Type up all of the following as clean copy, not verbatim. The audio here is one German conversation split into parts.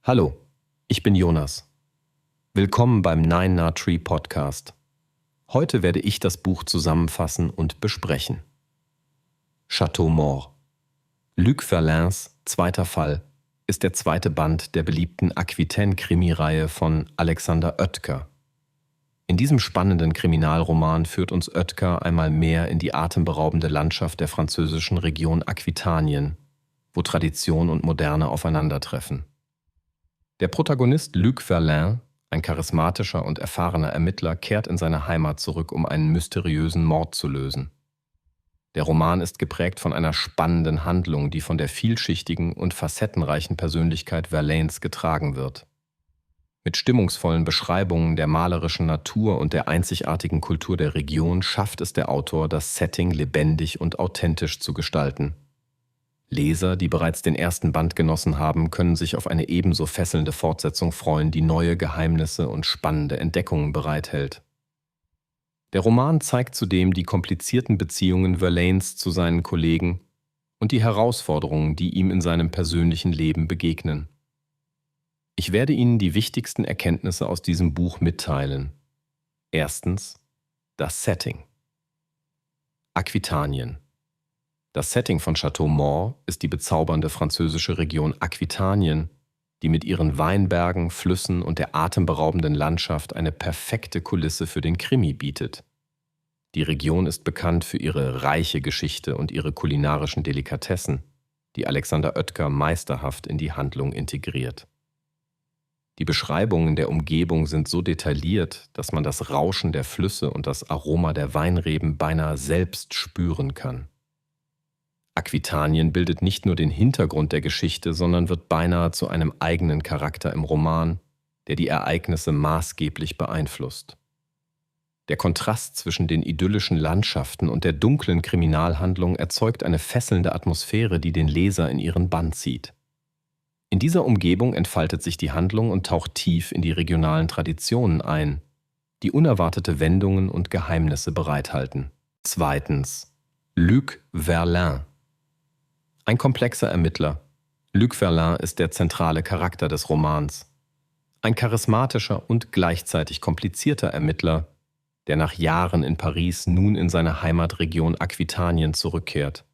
Hallo, ich bin Jonas. Willkommen beim Nine Na Tree Podcast. Heute werde ich das Buch zusammenfassen und besprechen. Château Mort. Luc Verlains zweiter Fall ist der zweite Band der beliebten Aquitaine-Krimireihe von Alexander Oetker. In diesem spannenden Kriminalroman führt uns Oetker einmal mehr in die atemberaubende Landschaft der französischen Region Aquitanien, wo Tradition und Moderne aufeinandertreffen. Der Protagonist Luc Verlain, ein charismatischer und erfahrener Ermittler, kehrt in seine Heimat zurück, um einen mysteriösen Mord zu lösen. Der Roman ist geprägt von einer spannenden Handlung, die von der vielschichtigen und facettenreichen Persönlichkeit Verlains getragen wird. Mit stimmungsvollen Beschreibungen der malerischen Natur und der einzigartigen Kultur der Region schafft es der Autor, das Setting lebendig und authentisch zu gestalten. Leser, die bereits den ersten Band genossen haben, können sich auf eine ebenso fesselnde Fortsetzung freuen, die neue Geheimnisse und spannende Entdeckungen bereithält. Der Roman zeigt zudem die komplizierten Beziehungen Verlains zu seinen Kollegen und die Herausforderungen, die ihm in seinem persönlichen Leben begegnen. Ich werde Ihnen die wichtigsten Erkenntnisse aus diesem Buch mitteilen. Erstens, das Setting. Aquitanien. Das Setting von Château Mort ist die bezaubernde französische Region Aquitanien, die mit ihren Weinbergen, Flüssen und der atemberaubenden Landschaft eine perfekte Kulisse für den Krimi bietet. Die Region ist bekannt für ihre reiche Geschichte und ihre kulinarischen Delikatessen, die Alexander Oetker meisterhaft in die Handlung integriert. Die Beschreibungen der Umgebung sind so detailliert, dass man das Rauschen der Flüsse und das Aroma der Weinreben beinahe selbst spüren kann. Aquitanien bildet nicht nur den Hintergrund der Geschichte, sondern wird beinahe zu einem eigenen Charakter im Roman, der die Ereignisse maßgeblich beeinflusst. Der Kontrast zwischen den idyllischen Landschaften und der dunklen Kriminalhandlung erzeugt eine fesselnde Atmosphäre, die den Leser in ihren Bann zieht. In dieser Umgebung entfaltet sich die Handlung und taucht tief in die regionalen Traditionen ein, die unerwartete Wendungen und Geheimnisse bereithalten. Zweitens, Luc Verlain. Ein komplexer Ermittler. Luc Verlain ist der zentrale Charakter des Romans. Ein charismatischer und gleichzeitig komplizierter Ermittler, der nach Jahren in Paris nun in seine Heimatregion Aquitanien zurückkehrt.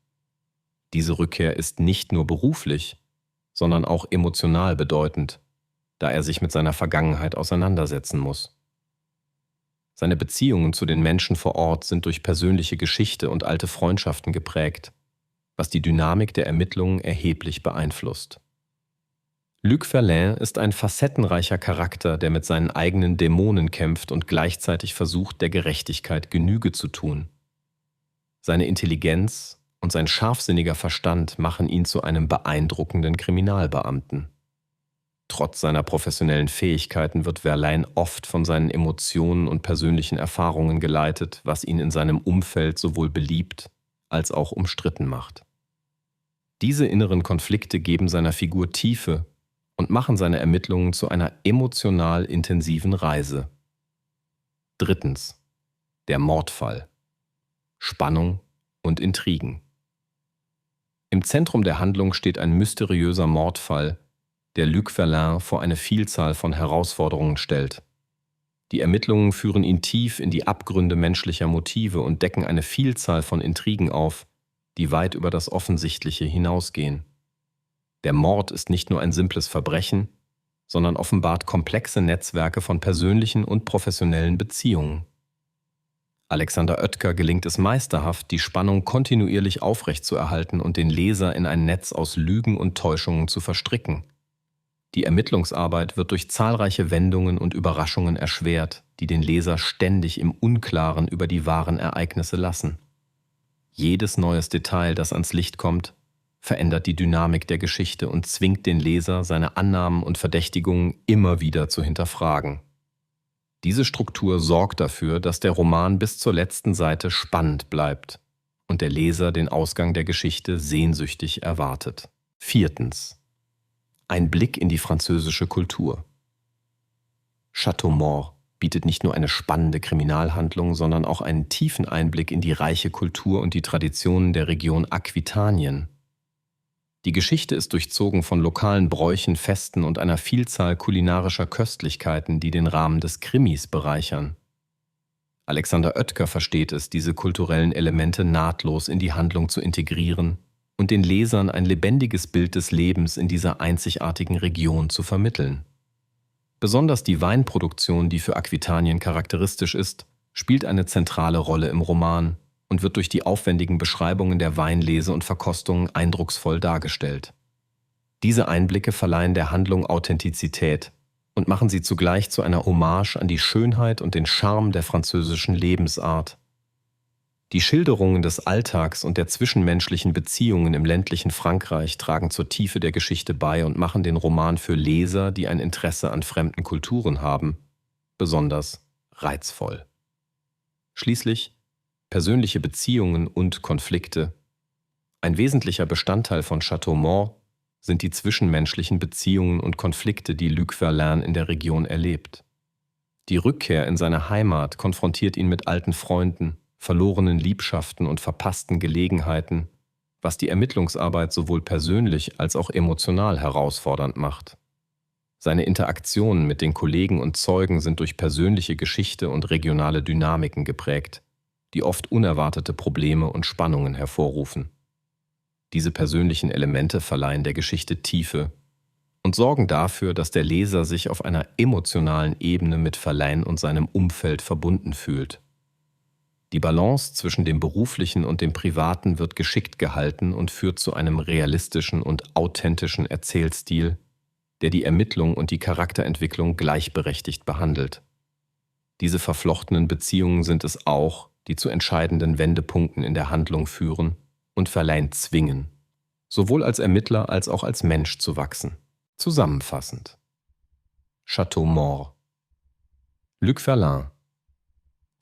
Diese Rückkehr ist nicht nur beruflich, sondern auch emotional bedeutend, da er sich mit seiner Vergangenheit auseinandersetzen muss. Seine Beziehungen zu den Menschen vor Ort sind durch persönliche Geschichte und alte Freundschaften geprägt, was die Dynamik der Ermittlungen erheblich beeinflusst. Luc Verlain ist ein facettenreicher Charakter, der mit seinen eigenen Dämonen kämpft und gleichzeitig versucht, der Gerechtigkeit Genüge zu tun. Seine Intelligenz und sein scharfsinniger Verstand machen ihn zu einem beeindruckenden Kriminalbeamten. Trotz seiner professionellen Fähigkeiten wird Verlain oft von seinen Emotionen und persönlichen Erfahrungen geleitet, was ihn in seinem Umfeld sowohl beliebt als auch umstritten macht. Diese inneren Konflikte geben seiner Figur Tiefe und machen seine Ermittlungen zu einer emotional intensiven Reise. Drittens, der Mordfall. Spannung und Intrigen. Im Zentrum der Handlung steht ein mysteriöser Mordfall, der Luc Verlain vor eine Vielzahl von Herausforderungen stellt. Die Ermittlungen führen ihn tief in die Abgründe menschlicher Motive und decken eine Vielzahl von Intrigen auf, die weit über das Offensichtliche hinausgehen. Der Mord ist nicht nur ein simples Verbrechen, sondern offenbart komplexe Netzwerke von persönlichen und professionellen Beziehungen. Alexander Oetker gelingt es meisterhaft, die Spannung kontinuierlich aufrechtzuerhalten und den Leser in ein Netz aus Lügen und Täuschungen zu verstricken. Die Ermittlungsarbeit wird durch zahlreiche Wendungen und Überraschungen erschwert, die den Leser ständig im Unklaren über die wahren Ereignisse lassen. Jedes neues Detail, das ans Licht kommt, verändert die Dynamik der Geschichte und zwingt den Leser, seine Annahmen und Verdächtigungen immer wieder zu hinterfragen. Diese Struktur sorgt dafür, dass der Roman bis zur letzten Seite spannend bleibt und der Leser den Ausgang der Geschichte sehnsüchtig erwartet. Viertens. Ein Blick in die französische Kultur. Château Mort bietet nicht nur eine spannende Kriminalhandlung, sondern auch einen tiefen Einblick in die reiche Kultur und die Traditionen der Region Aquitanien. Die Geschichte ist durchzogen von lokalen Bräuchen, Festen und einer Vielzahl kulinarischer Köstlichkeiten, die den Rahmen des Krimis bereichern. Alexander Oetker versteht es, diese kulturellen Elemente nahtlos in die Handlung zu integrieren und den Lesern ein lebendiges Bild des Lebens in dieser einzigartigen Region zu vermitteln. Besonders die Weinproduktion, die für Aquitanien charakteristisch ist, spielt eine zentrale Rolle im Roman und wird durch die aufwendigen Beschreibungen der Weinlese und Verkostungen eindrucksvoll dargestellt. Diese Einblicke verleihen der Handlung Authentizität und machen sie zugleich zu einer Hommage an die Schönheit und den Charme der französischen Lebensart. Die Schilderungen des Alltags und der zwischenmenschlichen Beziehungen im ländlichen Frankreich tragen zur Tiefe der Geschichte bei und machen den Roman für Leser, die ein Interesse an fremden Kulturen haben, besonders reizvoll. Schließlich persönliche Beziehungen und Konflikte. Ein wesentlicher Bestandteil von Château Mort sind die zwischenmenschlichen Beziehungen und Konflikte, die Luc Verlaine in der Region erlebt. Die Rückkehr in seine Heimat konfrontiert ihn mit alten Freunden, verlorenen Liebschaften und verpassten Gelegenheiten, was die Ermittlungsarbeit sowohl persönlich als auch emotional herausfordernd macht. Seine Interaktionen mit den Kollegen und Zeugen sind durch persönliche Geschichte und regionale Dynamiken geprägt, die oft unerwartete Probleme und Spannungen hervorrufen. Diese persönlichen Elemente verleihen der Geschichte Tiefe und sorgen dafür, dass der Leser sich auf einer emotionalen Ebene mit Verlaine und seinem Umfeld verbunden fühlt. Die Balance zwischen dem Beruflichen und dem Privaten wird geschickt gehalten und führt zu einem realistischen und authentischen Erzählstil, der die Ermittlung und die Charakterentwicklung gleichberechtigt behandelt. Diese verflochtenen Beziehungen sind es auch, die zu entscheidenden Wendepunkten in der Handlung führen und Verlaine zwingen, sowohl als Ermittler als auch als Mensch zu wachsen. Zusammenfassend: Château Mort. Luc Verlaine.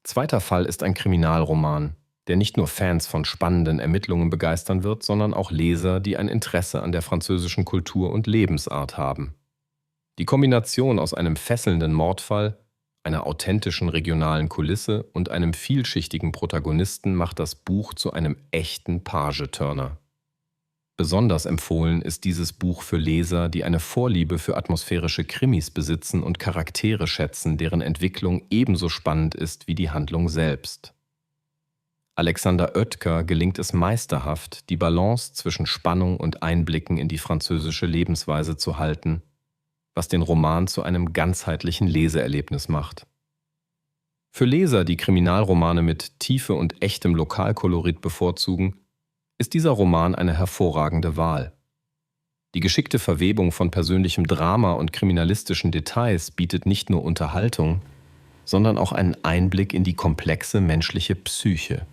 Zweiter Fall ist ein Kriminalroman, der nicht nur Fans von spannenden Ermittlungen begeistern wird, sondern auch Leser, die ein Interesse an der französischen Kultur und Lebensart haben. Die Kombination aus einem fesselnden Mordfall, einer authentischen regionalen Kulisse und einem vielschichtigen Protagonisten macht das Buch zu einem echten Page-Turner. Besonders empfohlen ist dieses Buch für Leser, die eine Vorliebe für atmosphärische Krimis besitzen und Charaktere schätzen, deren Entwicklung ebenso spannend ist wie die Handlung selbst. Alexander Oetker gelingt es meisterhaft, die Balance zwischen Spannung und Einblicken in die französische Lebensweise zu halten, was den Roman zu einem ganzheitlichen Leseerlebnis macht. Für Leser, die Kriminalromane mit Tiefe und echtem Lokalkolorit bevorzugen, ist dieser Roman eine hervorragende Wahl. Die geschickte Verwebung von persönlichem Drama und kriminalistischen Details bietet nicht nur Unterhaltung, sondern auch einen Einblick in die komplexe menschliche Psyche.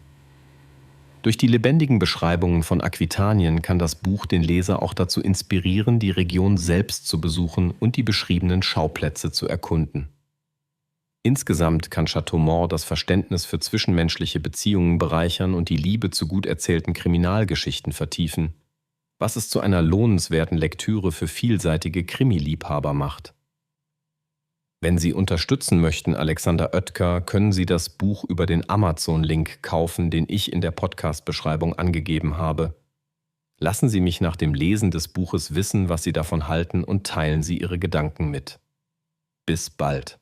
Durch die lebendigen Beschreibungen von Aquitanien kann das Buch den Leser auch dazu inspirieren, die Region selbst zu besuchen und die beschriebenen Schauplätze zu erkunden. Insgesamt kann Château Mort das Verständnis für zwischenmenschliche Beziehungen bereichern und die Liebe zu gut erzählten Kriminalgeschichten vertiefen, was es zu einer lohnenswerten Lektüre für vielseitige Krimi-Liebhaber macht. Wenn Sie unterstützen möchten, Alexander Oetker, können Sie das Buch über den Amazon-Link kaufen, den ich in der Podcast-Beschreibung angegeben habe. Lassen Sie mich nach dem Lesen des Buches wissen, was Sie davon halten und teilen Sie Ihre Gedanken mit. Bis bald.